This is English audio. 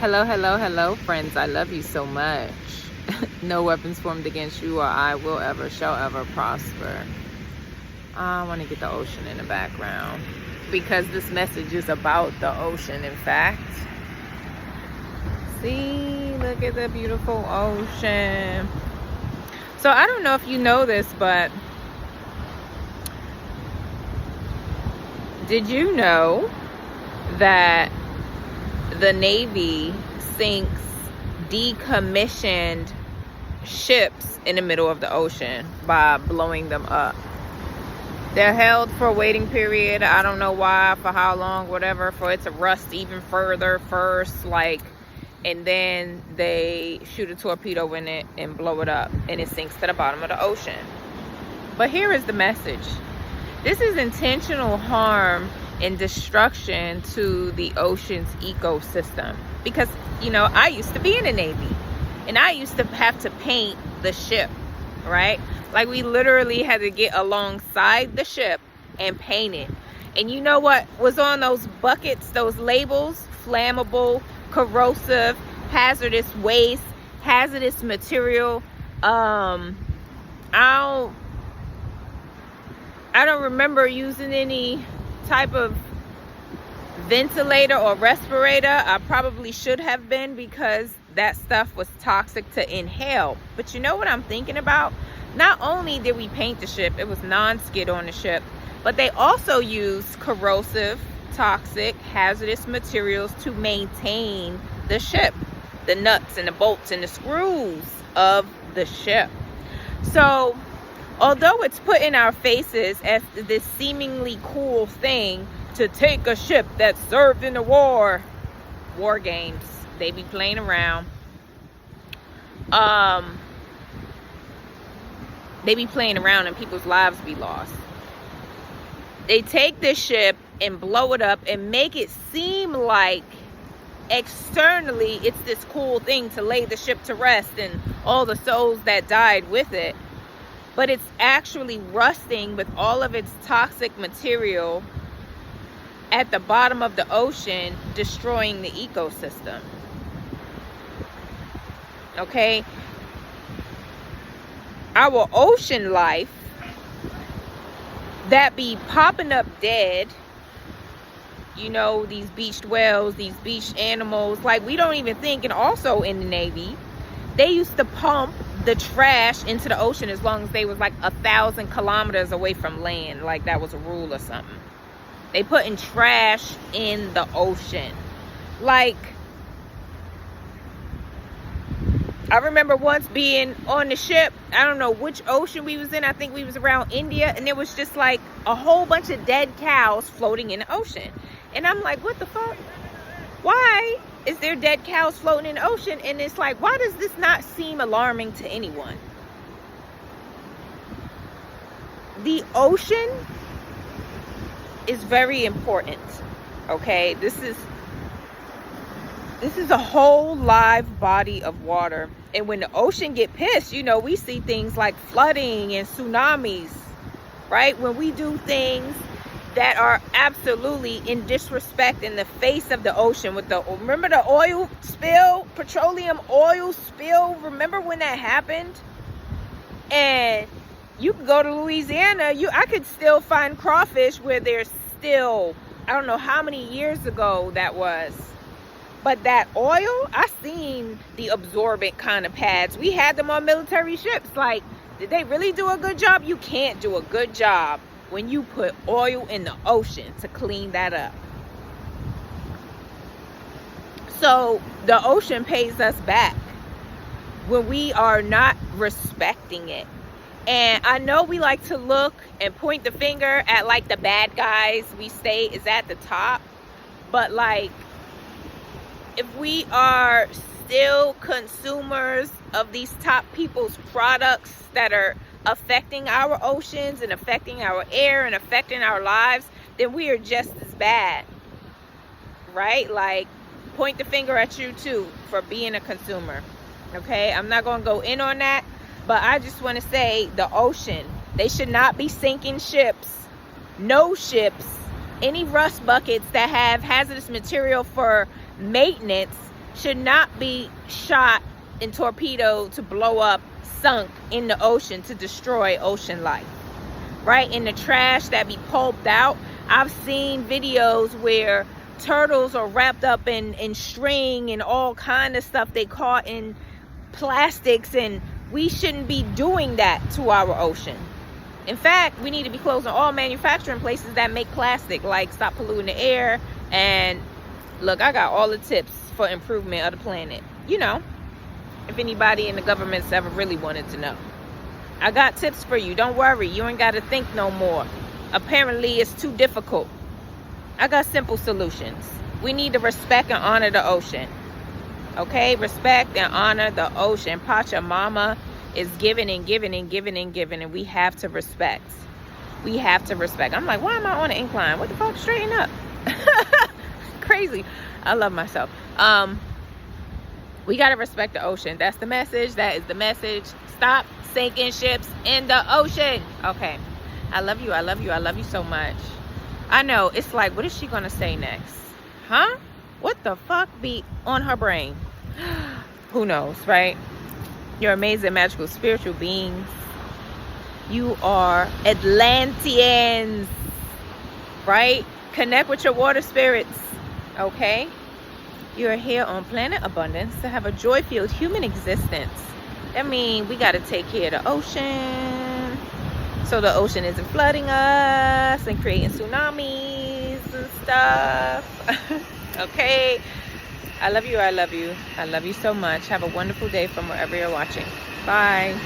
Hello, hello, hello, friends. I love you so much. No weapons formed against you or I will ever, shall ever prosper. I want to get the ocean in the background because this message is about the ocean, in fact. See, look at the beautiful ocean. So I don't know if you know this, but did you know that the Navy sinks decommissioned ships in the middle of the ocean by blowing them up? They're held for a waiting period. I don't know why, for how long, whatever, for it to rust even further first, like, and then they shoot a torpedo in it and blow it up, and it sinks to the bottom of the ocean. But here is the message. This is intentional harm and destruction to the ocean's ecosystem. Because, you know, I used to be in the Navy, and I used to have to paint the ship, right? Like, we literally had to get alongside the ship and paint it. And you know what was on those buckets, those labels? Flammable, corrosive, hazardous waste, hazardous material. I don't remember using any type of ventilator or respirator. I probably should have been, because that stuff was toxic to inhale. But you know what I'm thinking about? Not only did we paint the ship, it was non-skid on the ship, but they also used corrosive, toxic, hazardous materials to maintain the ship, the nuts and the bolts and the screws of the ship. So although it's put in our faces as this seemingly cool thing to take a ship that served in the war games, they be playing around. They be playing around and people's lives be lost. They take this ship and blow it up and make it seem like externally it's this cool thing to lay the ship to rest and all the souls that died with it. But it's actually rusting with all of its toxic material at the bottom of the ocean, destroying the ecosystem. Okay? Our ocean life that be popping up dead, you know, these beached whales, these beached animals, like, we don't even think. And also in the Navy, they used to pump the trash into the ocean as long as they was like 1,000 kilometers away from land. Like, that was a rule or something. They putting trash in the ocean. Like, I remember once being on the ship, I don't know which ocean we was in. I think we was around India, and there was just like a whole bunch of dead cows floating in the ocean. And I'm like, what the fuck? Why is there dead cows floating in the ocean? And it's like, why does this not seem alarming to anyone? The ocean is very important, okay? This is a whole live body of water. And when the ocean get pissed, you know, we see things like flooding and tsunamis, right? When we do things that are absolutely in disrespect in the face of the ocean. With the, remember the oil spill, petroleum oil spill? Remember when that happened? And you can go to Louisiana, I could still find crawfish where there's still, I don't know how many years ago that was. But that oil, I seen the absorbent kind of pads. We had them on military ships. Like, did they really do a good job? You can't do a good job when you put oil in the ocean to clean that up. So the ocean pays us back when we are not respecting it. And I know we like to look and point the finger at like the bad guys we say is at the top. But like, if we are still consumers of these top people's products that are affecting our oceans and affecting our air and affecting our lives, then we are just as bad, right? Like, point the finger at you too for being a consumer. Okay, I'm not going to go in on that, but I just want to say the ocean, they should not be sinking ships. No ships, any rust buckets that have hazardous material for maintenance should not be shot and torpedoed to blow up, sunk in the ocean to destroy ocean life, right? In the trash that be pulped out. I've seen videos where turtles are wrapped up in string and all kind of stuff they caught in plastics, and we shouldn't be doing that to our ocean. In fact, we need to be closing all manufacturing places that make plastic, like stop polluting the air. And look, I got all the tips for improvement of the planet, you know, if anybody in the government's ever really wanted to know. I got tips for you. Don't worry, you ain't got to think no more. Apparently it's too difficult. I got simple solutions. We need to respect and honor the ocean. Okay, respect and honor the ocean. Pachamama is giving and giving and giving and giving, and we have to respect. We have to respect. I'm like, why am I on an incline? What the fuck? Straighten up. Crazy. I love myself. We got to respect the ocean. That's the message. That is the message. Stop sinking ships in the ocean. Okay. I love you. I love you. I love you so much. I know. It's like, what is she going to say next? Huh? What the fuck be on her brain? Who knows, right? You're amazing, magical, spiritual beings. You are Atlanteans, right? Connect with your water spirits, okay? You're here on Planet Abundance to have a joy-filled human existence. That means we got to take care of the ocean so the ocean isn't flooding us and creating tsunamis and stuff. Okay? I love you. I love you. I love you so much. Have a wonderful day from wherever you're watching. Bye.